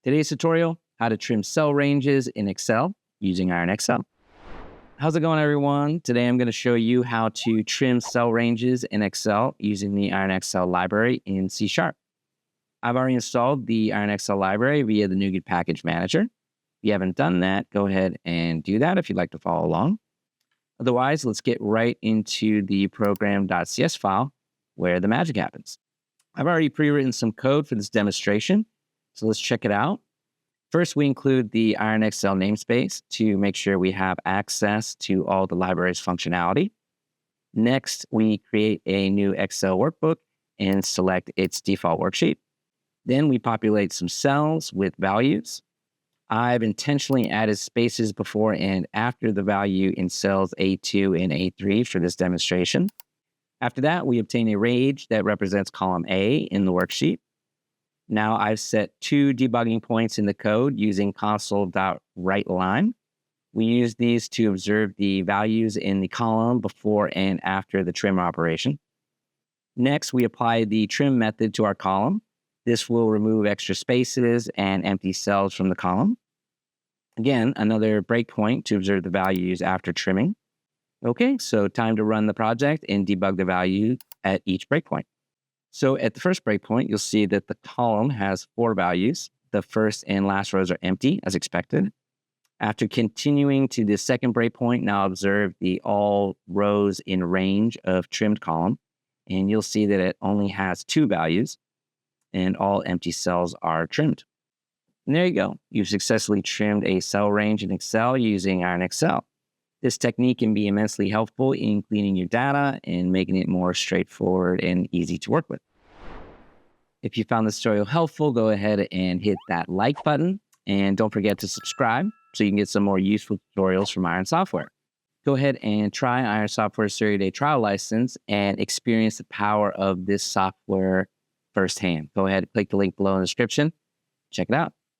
Today's tutorial, how to trim cell ranges in Excel using IronXL. How's it going, everyone? Today I'm going to show you how to trim cell ranges in Excel using the IronXL library in C#. I've already installed the IronXL library via the NuGet Package Manager. If you haven't done that, go ahead and do that if you'd like to follow along. Otherwise, let's get right into the program.cs file where the magic happens. I've already pre-written some code for this demonstration, so let's check it out. First, we include the IronXL namespace to make sure we have access to all the library's functionality. Next, we create a new Excel workbook and select its default worksheet. Then we populate some cells with values. I've intentionally added spaces before and after the value in cells A2 and A3 for this demonstration. After that, we obtain a range that represents column A in the worksheet. Now I've set 2 debugging points in the code using console.writeLine. We use these to observe the values in the column before and after the trim operation. Next, we apply the trim method to our column. This will remove extra spaces and empty cells from the column. Again, another breakpoint to observe the values after trimming. Okay, so time to run the project and debug the value at each breakpoint. So at the first breakpoint, you'll see that the column has 4 values. The first and last rows are empty, as expected. After continuing to the second breakpoint, now observe the all rows in range of trimmed column. And you'll see that it only has 2 values, and all empty cells are trimmed. And there you go. You've successfully trimmed a cell range in Excel using IronXL. This technique can be immensely helpful in cleaning your data and making it more straightforward and easy to work with. If you found this tutorial helpful, go ahead and hit that like button. And don't forget to subscribe so you can get some more useful tutorials from Iron Software. Go ahead and try Iron Software's 30-day trial license and experience the power of this software firsthand. Go ahead and click the link below in the description. Check it out.